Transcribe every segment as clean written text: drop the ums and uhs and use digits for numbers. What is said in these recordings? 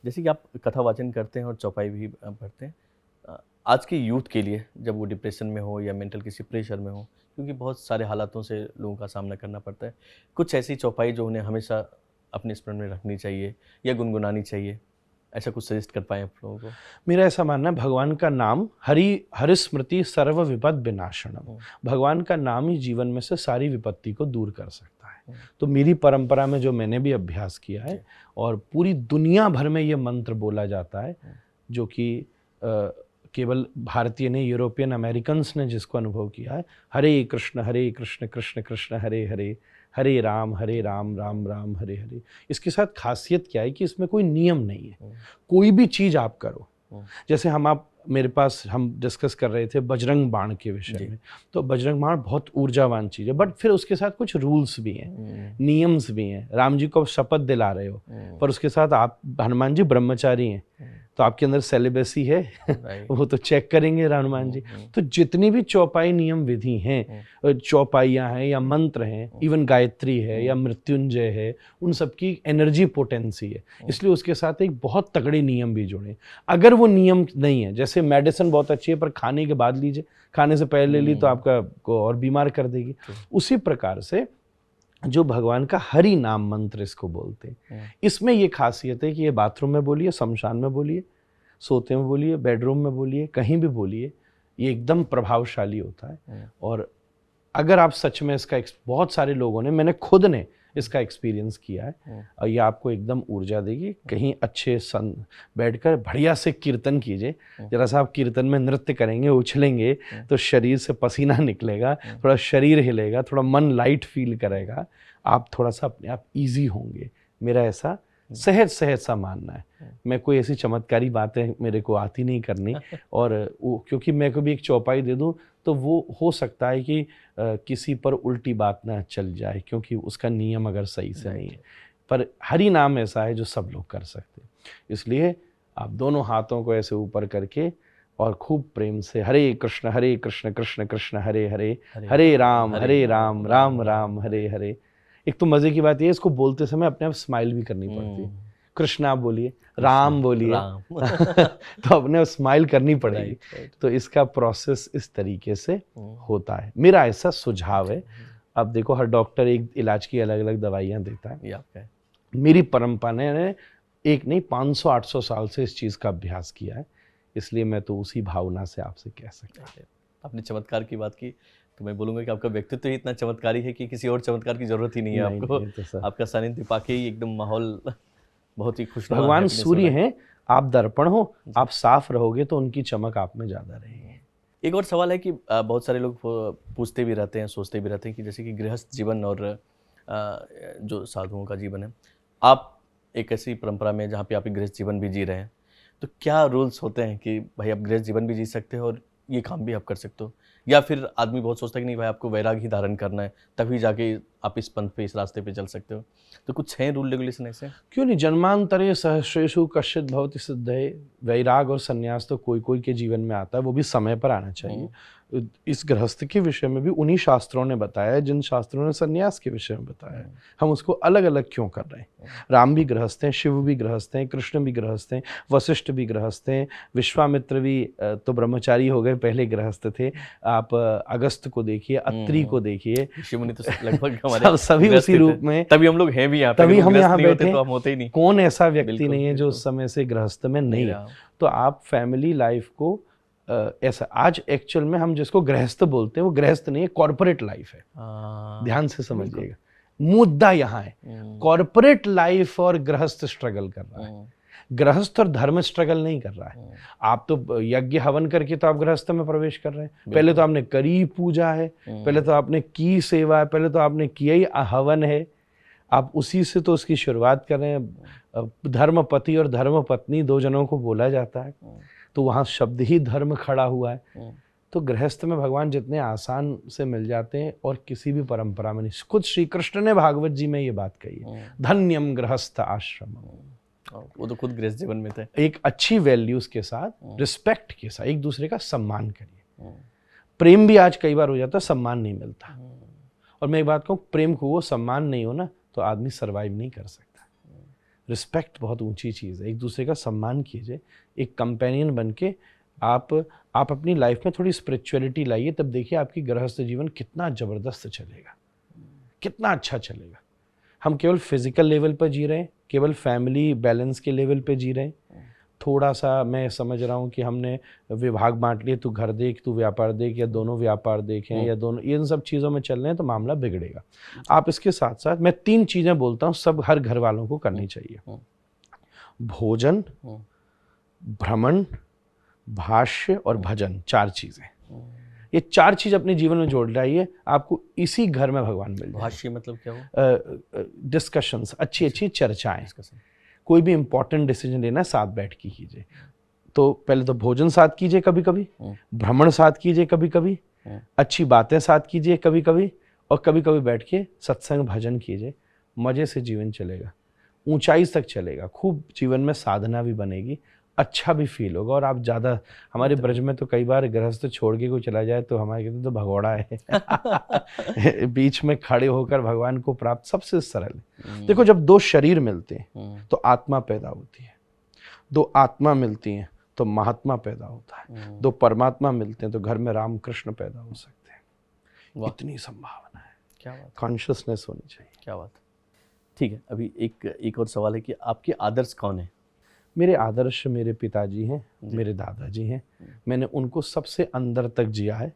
जैसे कि आप कथा वाचन करते हैं और चौपाई भी पढ़ते हैं, आज के यूथ के लिए जब वो डिप्रेशन में हो या मेंटल किसी प्रेशर में हो, क्योंकि बहुत सारे हालातों से लोगों का सामना करना पड़ता है, कुछ ऐसी चौपाई जो उन्हें हमेशा अपने स्मरण में रखनी चाहिए या गुनगुनानी चाहिए, ऐसा कुछ सजेस्ट कर पाएँ आप लोगों को? मेरा ऐसा मानना है, भगवान का नाम हरिस्मृति सर्व विपद विनाशनम। भगवान का नाम ही जीवन में से सारी विपत्ति को दूर कर सकता है। तो मेरी परंपरा में जो मैंने भी अभ्यास किया है और पूरी दुनिया भर में ये मंत्र बोला जाता है, जो कि केवल भारतीय ने, यूरोपियन अमेरिकन्स ने जिसको अनुभव किया है, हरे कृष्ण कृष्ण कृष्ण हरे हरे, हरे राम राम राम हरे हरे। इसके साथ खासियत क्या है कि इसमें कोई नियम नहीं है, कोई भी चीज़ आप करो। जैसे मेरे पास हम डिस्कस कर रहे थे बजरंग बाण के विषय में, तो बजरंग बाण बहुत ऊर्जावान चीज़ है, बट फिर उसके साथ कुछ रूल्स भी हैं, नियम्स भी हैं। राम जी को शपथ दिला रहे हो, पर उसके साथ आप, हनुमान जी ब्रह्मचारी हैं, तो आपके अंदर सेलिबेसी है वो तो चेक करेंगे हनुमान जी। तो जितनी भी चौपाई नियम विधि हैं, चौपाइयाँ हैं या मंत्र हैं, इवन गायत्री है या मृत्युंजय है, उन सब की एनर्जी पोटेंसी है, इसलिए उसके साथ एक बहुत तगड़े नियम भी जुड़े। अगर वो नियम नहीं है, जैसे मेडिसिन बहुत अच्छी है पर खाने के बाद लीजिए, खाने से पहले ली तो आपका को और बीमार कर देगी। उसी प्रकार से जो भगवान का हरि नाम मंत्र इसको बोलते हैं, इसमें ये खासियत है कि ये बाथरूम में बोलिए, शमशान में बोलिए, सोते में बोलिए, बेडरूम में बोलिए, कहीं भी बोलिए, ये एकदम प्रभावशाली होता है। और अगर आप सच में इसका, बहुत सारे लोगों ने, मैंने खुद ने इसका एक्सपीरियंस किया है, और ये आपको एकदम ऊर्जा देगी। कहीं अच्छे बैठकर बढ़िया से कीर्तन कीजिए, जरा सा आप कीर्तन में नृत्य करेंगे, उछलेंगे, तो शरीर से पसीना निकलेगा, थोड़ा शरीर हिलेगा, थोड़ा मन लाइट फील करेगा, आप थोड़ा सा अपने आप ईजी होंगे। मेरा ऐसा सहज सा मानना है। मैं कोई ऐसी चमत्कारी बातें मेरे को आती नहीं करनी, और क्योंकि मैं को भी एक चौपाई दे दूं तो वो हो सकता है कि किसी पर उल्टी बात ना चल जाए, क्योंकि उसका नियम अगर सही से नहीं है। पर हरि नाम ऐसा है जो सब लोग कर सकते हैं, इसलिए आप दोनों हाथों को ऐसे ऊपर करके और खूब प्रेम से हरे कृष्ण कृष्ण कृष्ण हरे हरे, हरे राम राम राम हरे हरे। एक तो मजे की बात ये है, इसको बोलते समय अपने आप स्माइल भी करनी पड़ती है। कृष्ण आप बोलिए, राम बोलिए तो अपने आप स्माइल करनी पड़ेगी। तो इसका प्रोसेस इस तरीके से होता है, मेरा ऐसा सुझाव है। अब देखो, हर डॉक्टर एक इलाज की अलग अलग दवाइयाँ देता है। मेरी परंपरा ने एक नहीं 500-800 साल से इस चीज़ का अभ्यास किया है, इसलिए मैं तो उसी भावना से आपसे कह सकता हूँ। आपने चमत्कार की बात की, तो मैं बोलूँगा कि आपका व्यक्तित्व ही इतना चमत्कारी है कि किसी और चमत्कार की जरूरत ही नहीं है आपको। तो आपका सानिध्य पाके ही एकदम माहौल बहुत ही खुशनुमा। भगवान सूर्य हैं, आप दर्पण हो, आप साफ रहोगे तो उनकी चमक आप में ज़्यादा रहेगी। एक और सवाल है कि बहुत सारे लोग पूछते भी रहते हैं, सोचते भी रहते हैं कि जैसे कि गृहस्थ जीवन और जो साधुओं का जीवन है, आप एक ऐसी परंपरा में जहाँ पे आप एक गृहस्थ जीवन भी जी रहे हैं, तो क्या रूल्स होते हैं कि भाई आप गृहस्थ जीवन भी जी सकते हो और ये काम भी आप कर सकते हो, या फिर आदमी बहुत सोचता है कि नहीं भाई आपको वैराग ही धारण करना है, तभी जाके आप इस पंथ पे, इस रास्ते पे चल सकते हो? तो कुछ हैं रूल रेगुलेशन ऐसे? क्यों नहीं, जन्मांतरे सहस्रेषु कश्चित् भवति सिद्धये। वैराग और संन्यास तो कोई कोई के जीवन में आता है, वो भी समय पर आना चाहिए। इस गृहस्थ के विषय में भी उन्हीं शास्त्रों ने बताया है जिन शास्त्रों ने संन्यास के विषय में बताया है। हम उसको अलग अलग क्यों कर रहे हैं? राम भी गृहस्थ हैं, शिव भी गृहस्थ हैं, कृष्ण भी गृहस्थ हैं, वशिष्ठ भी गृहस्थ हैं, विश्वामित्र भी तो ब्रह्मचारी हो गए, पहले गृहस्थ थे। आप अगस्त को देखिए, अत्रि को देखिए, ऋषिमुनि तो लगभग हमारे सभी उसी रूप में। तभी हम लोग हैं भी यहाँ पे, तभी हम यहाँ बैठे, तो हम होते ही नहीं। कौन ऐसा व्यक्ति नहीं है जो उस समय से गृहस्थ में नहीं है। तो आप फैमिली लाइफ को ऐसा, आज एक्चुअल में हम जिसको गृहस्थ बोलते हैं वो गृहस्थ नहीं है, कॉर्पोरेट लाइफ है। ध्यान से समझिएगा, मुद्दा यहाँ है। कॉर्पोरेट लाइफ और गृहस्थ स्ट्रगल कर रहा है, गृहस्थ और धर्म स्ट्रगल नहीं कर रहा है। आप तो यज्ञ हवन करके तो आप गृहस्थ में प्रवेश कर रहे हैं। पहले तो आपने करी पूजा है, पहले तो आपने की सेवा है, पहले तो आपने किया ही हवन है, आप उसी से तो उसकी शुरुआत कर रहे हैं। धर्म पति और धर्म पत्नी दो जनों को बोला जाता है, तो वहाँ शब्द ही धर्म खड़ा हुआ है। तो गृहस्थ में भगवान जितने आसान से मिल जाते हैं और किसी भी परंपरा में नहीं। खुद श्री कृष्ण ने भागवत जी में ये बात कही है, धन्यम गृहस्थ आश्रम। वो तो खुद गृहस्थ जीवन में थे। एक अच्छी वैल्यूज के साथ, रिस्पेक्ट के साथ एक दूसरे का सम्मान करिए। प्रेम भी आज कई बार हो जाता है, सम्मान नहीं मिलता। और मैं एक बात कहूँ, प्रेम को वो सम्मान नहीं हो ना तो आदमी सर्वाइव नहीं कर सकता। रिस्पेक्ट बहुत ऊंची चीज़ है, एक दूसरे का सम्मान कीजिए, एक कंपेनियन बन के आप अपनी लाइफ में थोड़ी स्पिरिचुअलिटी लाइए, तब देखिए आपकी गृहस्थ जीवन कितना ज़बरदस्त चलेगा, कितना अच्छा चलेगा। हम केवल फिजिकल लेवल पर जी रहे हैं, केवल फैमिली बैलेंस के लेवल पे जी रहे हैं। थोड़ा सा मैं समझ रहा हूँ कि हमने विभाग बांट लिए, तू घर देख, तू व्यापार देख, या दोनों व्यापार देखें, या दोनों, इन सब चीज़ों में चल रहे हैं तो मामला बिगड़ेगा। आप इसके साथ साथ, मैं 3 चीज़ें बोलता हूँ, सब हर घर वालों को करनी चाहिए। भोजन, भ्रमण, भाष्य और भजन, 4 चीज़ें। ये 4 चीज़ अपने जीवन में जोड़ लाइए, आपको इसी घर में भगवान मिल जाएंगे। भाष्य मतलब क्या हुआ? डिस्कशंस, अच्छी अच्छी चर्चाएं। कोई भी इंपॉर्टेंट डिसीजन लेना है साथ बैठ के कीजिए। तो पहले तो भोजन साथ कीजिए कभी कभी, भ्रमण साथ कीजिए कभी कभी, अच्छी बातें साथ कीजिए कभी कभी, और कभी कभी बैठ के सत्संग भजन कीजिए। मज़े से जीवन चलेगा, ऊंचाई तक चलेगा, खूब जीवन में साधना भी बनेगी, अच्छा भी फील होगा। और आप ज़्यादा, हमारे ब्रज में तो कई बार गृहस्थ छोड़ के कोई चला जाए तो हमारे कहते तो भगोड़ा है। बीच में खड़े होकर भगवान को प्राप्त सबसे सरल है। देखो, जब 2 शरीर मिलते हैं तो आत्मा पैदा होती है, 2 आत्मा मिलती हैं तो महात्मा पैदा होता है, 2 परमात्मा मिलते हैं तो घर में राम कृष्ण पैदा हो सकते हैं। इतनी संभावना है, क्या बात, कॉन्शियसनेस होनी चाहिए। क्या बात। ठीक है, अभी एक और सवाल है कि आपके आदर्श कौन है? मेरे आदर्श मेरे पिताजी हैं, मेरे दादाजी हैं। मैंने उनको सबसे अंदर तक जिया है,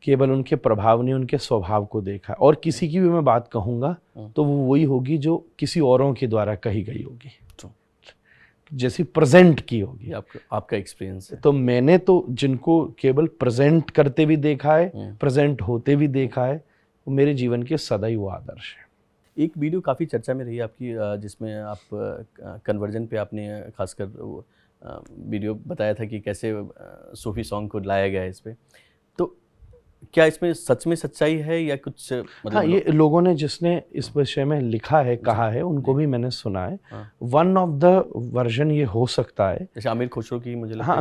केवल उनके प्रभाव नहीं, उनके स्वभाव को देखा है। और किसी की भी मैं बात कहूँगा तो वो वही होगी जो किसी औरों के द्वारा कही गई होगी, जैसी प्रेजेंट की होगी। आपका एक्सपीरियंस है। तो मैंने तो जिनको केवल प्रेजेंट करते भी देखा है, प्रेजेंट होते भी देखा है, वो मेरे जीवन के सदा ही वो आदर्श है। एक वीडियो काफ़ी चर्चा में रही आपकी, जिसमें आप कन्वर्जन पे आपने खासकर वीडियो बताया था कि कैसे सूफी सॉन्ग को लाया गया है इस पे। तो क्या इसमें सच में सच्चाई है या कुछ मतलब? हाँ, ये लोगों ने जिसने इस विषय में लिखा है, कहा है, उनको भी मैंने सुना है। वन ऑफ द वर्जन ये हो सकता है, जैसे अमीर खुसरो की, मुझे लगता है। हाँ,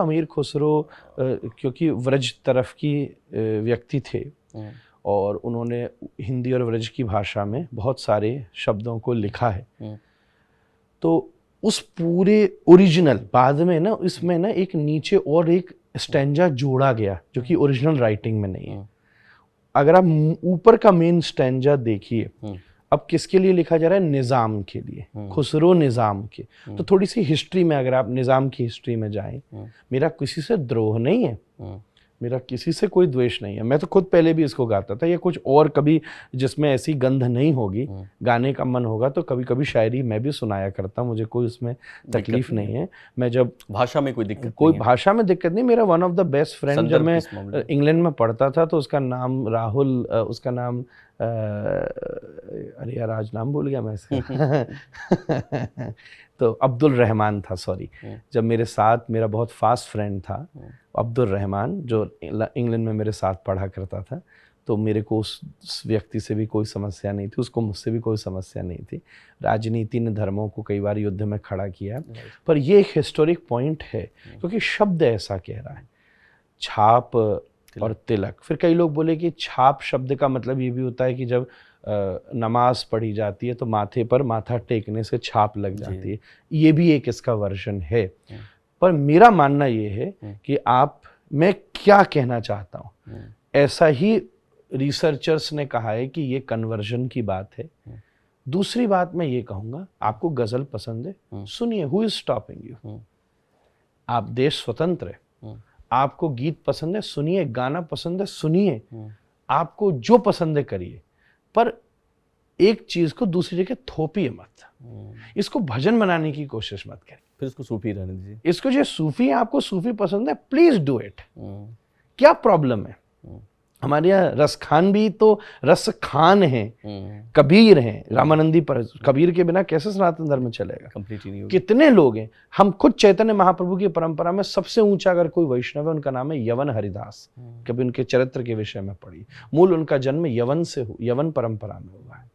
अमीर खुसरो क्योंकि व्रज तरफ की व्यक्ति थे, और उन्होंने हिंदी और व्रज की भाषा में बहुत सारे शब्दों को लिखा है। तो उस पूरे ओरिजिनल, बाद में ना इसमें ना एक नीचे और एक स्टैंजा जोड़ा गया जो कि ओरिजिनल राइटिंग में नहीं है। अगर आप ऊपर का मेन स्टैंजा देखिए, अब किसके लिए लिखा जा रहा है? निज़ाम के लिए, खुसरो निज़ाम के। तो थोड़ी सी हिस्ट्री में, अगर आप निज़ाम की हिस्ट्री में जाएं, मेरा किसी से द्रोह नहीं है, मेरा किसी से कोई द्वेष नहीं है। मैं तो खुद पहले भी इसको गाता था, या कुछ और कभी जिसमें ऐसी गंध नहीं होगी, गाने का मन होगा तो कभी कभी शायरी मैं भी सुनाया करता हूँ, मुझे कोई उसमें तकलीफ नहीं है। मैं जब भाषा में कोई दिक्कत, कोई भाषा में दिक्कत नहीं। मेरा one of the best friend, जब मैं इंग्लैंड में पढ़ता था तो उसका नाम राहुल, उसका नाम अरे यार आज नाम भूल गया मैं इसका। तो अब्दुल रहमान था, सॉरी। जब मेरे साथ, मेरा बहुत फास्ट फ्रेंड था अब्दुल रहमान, जो इंग्लैंड में मेरे साथ पढ़ा करता था, तो मेरे को उस व्यक्ति से भी कोई समस्या नहीं थी, उसको मुझसे भी कोई समस्या नहीं थी। राजनीति ने धर्मों को कई बार युद्ध में खड़ा किया, पर ये एक हिस्टोरिक पॉइंट है क्योंकि शब्द ऐसा कह रहा है, छाप और तिलक। फिर कई लोग बोले कि छाप शब्द का मतलब ये भी होता है कि जब नमाज पढ़ी जाती है तो माथे पर माथा टेकने से छाप लग जाती है, ये भी एक इसका वर्जन है। पर मेरा मानना ये है कि मैं क्या कहना चाहता हूँ, ऐसा ही रिसर्चर्स ने कहा है कि ये कन्वर्जन की बात है। दूसरी बात मैं ये कहूँगा, आपको गज़ल पसंद है, सुनिए, हु इज स्टॉपिंग यू। आप देश स्वतंत्र है, आपको गीत पसंद है, सुनिए, गाना पसंद है, सुनिए, आपको जो पसंद है करिए, पर एक चीज को दूसरी जगह थोपिए मत, इसको भजन बनाने की कोशिश मत करिए, फिर इसको सूफी रहने दीजिए। इसको जो सूफी है, आपको सूफी पसंद है, प्लीज डू इट। क्या प्रॉब्लम है? हमारे यहाँ रस खान भी तो रस खान है, कबीर हैं, रामानंदी पर। कबीर के बिना कैसे सनातन धर्म चलेगा? कंप्लीटली नहीं होगा। कितने लोग हैं। हम खुद चैतन्य महाप्रभु की परंपरा में सबसे ऊंचा अगर कोई वैष्णव है, उनका नाम है यवन हरिदास। कभी उनके चरित्र के विषय में पढ़ी। मूल उनका जन्म यवन से यवन परंपरा में हुआ है,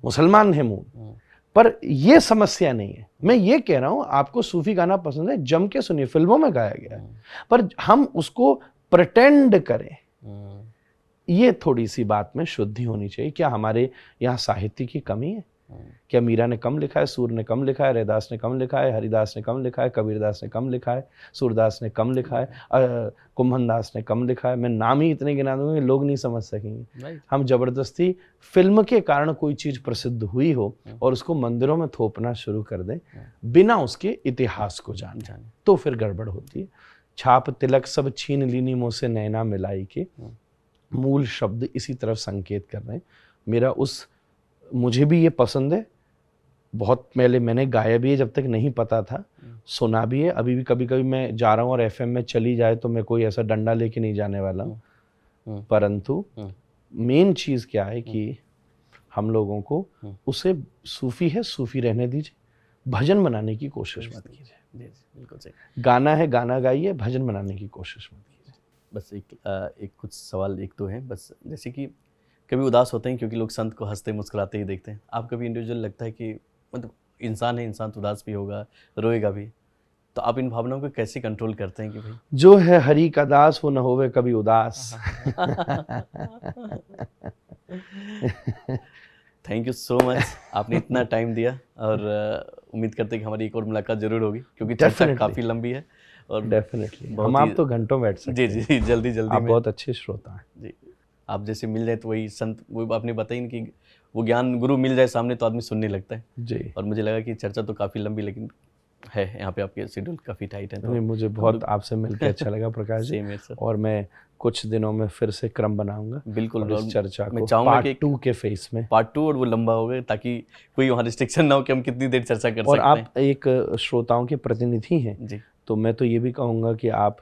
मुसलमान है मूल। पर ये समस्या नहीं है। मैं ये कह रहा हूं, आपको सूफी गाना पसंद है, जम के सुनिए, फिल्मों में गाया गया है, पर हम उसको प्रिटेंड करें, ये थोड़ी सी बात में शुद्धि होनी चाहिए। क्या हमारे यहाँ साहित्य की कमी है? क्या मीरा ने कम लिखा है, सूर ने कम लिखा है, रैदास ने कम लिखा है, हरिदास ने कम लिखा है, कबीरदास ने कम लिखा है, सूरदास ने कम लिखा है, कुम्भनदास ने कम लिखा है? मैं नाम ही इतने गिना दूंगा, लोग नहीं समझ सकेंगे। हम जबरदस्ती फिल्म के कारण कोई चीज प्रसिद्ध हुई हो और उसको मंदिरों में थोपना शुरू कर दें बिना उसके इतिहास को जाने, तो फिर गड़बड़ होती है। छाप तिलक सब छीन लीनी मुँह से नैना मिलाई के, मूल शब्द इसी तरफ संकेत कर रहे हैं। मेरा मुझे भी ये पसंद है, बहुत पहले मैंने गाया भी है, जब तक नहीं पता था, सुना भी है। अभी भी कभी कभी मैं जा रहा हूँ और एफएम में चली जाए तो मैं कोई ऐसा डंडा लेके नहीं जाने वाला हूँ। परंतु मेन चीज़ क्या है कि हम लोगों को उसे सूफी है, सूफी रहने दीजिए, भजन बनाने की कोशिश मत कीजिए। बिल्कुल सही। गाना है, गाना गाइए, भजन बनाने की कोशिश मत कीजिए। बस एक कुछ सवाल एक तो है, बस जैसे कि कभी उदास होते हैं क्योंकि लोग संत को हंसते मुस्कुराते ही देखते हैं, आप कभी इंडिविजुअल लगता है कि मतलब इंसान है, इंसान तो उदास भी होगा, रोएगा भी, तो आप इन भावनाओं को कैसे कंट्रोल करते हैं कि भाई जो है हरि का दास वो न होवे कभी उदास। थैंक यू सो मच, आपने इतना टाइम दिया, और उम्मीद करते हैं कि हमारी एक और मुलाकात जरूर होगी, क्योंकि चर्चा काफ़ी लंबी है। और डेफिनेटली हम आप तो घंटों बैठ सकते हैं। जी, जल्दी आप बहुत अच्छे श्रोता हैं जी। आप जैसे मिल जाए तो वही संत, वो आपने बताई कि वो ज्ञान गुरु मिल जाए सामने तो आदमी सुनने लगता है जी। और मुझे लगा कि चर्चा तो काफ़ी लंबी, लेकिन है यहाँ पे आपके शेड्यूल काफ़ी टाइट है। तो मुझे बहुत आपसे मिलकर अच्छा लगा प्रकाश जी, और मैं कुछ दिनों में फिर से क्रम बनाऊंगा। बिल्कुल, इस चर्चा को मैं चाहूँगा पार्ट 2 के फेस में, पार्ट 2 और वो लंबा हो गया, ताकि कोई वहाँ रिस्ट्रिक्शन ना हो कि हम कितनी देर चर्चा कर सकते हैं। और आप एक श्रोताओं के प्रतिनिधि हैं जी, तो मैं तो ये भी कहूँगा कि आप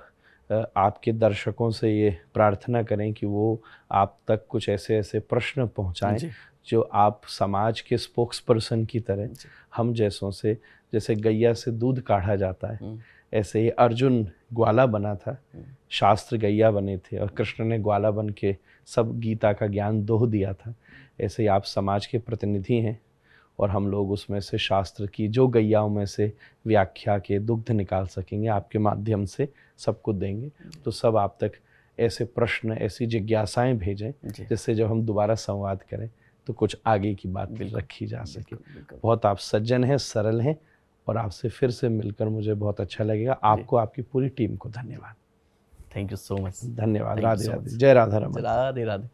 आपके दर्शकों से ये प्रार्थना करें कि वो आप तक कुछ ऐसे ऐसे प्रश्न पहुँचाएं जो आप समाज के स्पोक्स पर्सन की तरह हम जैसों से, जैसे गैया से दूध काढ़ा जाता है, ऐसे ही अर्जुन ग्वाला बना था, शास्त्र गैया बने थे और कृष्ण ने ग्वाला बन के सब गीता का ज्ञान दोह दिया था। ऐसे ही आप समाज के प्रतिनिधि हैं और हम लोग उसमें से शास्त्र की जो गैयाओं में से व्याख्या के दुग्ध निकाल सकेंगे आपके माध्यम से सबको देंगे। तो सब आप तक ऐसे प्रश्न, ऐसी जिज्ञासाएं भेजें जिससे जब हम दोबारा संवाद करें तो कुछ आगे की बात रखी जा सके। बहुत आप सज्जन हैं, सरल हैं, और आपसे फिर से मिलकर मुझे बहुत अच्छा लगेगा। आपको, आपकी पूरी टीम को धन्यवाद। Thank you so much. धन्यवाद। राधे राधे। जय राधा रमन। राधे राधे।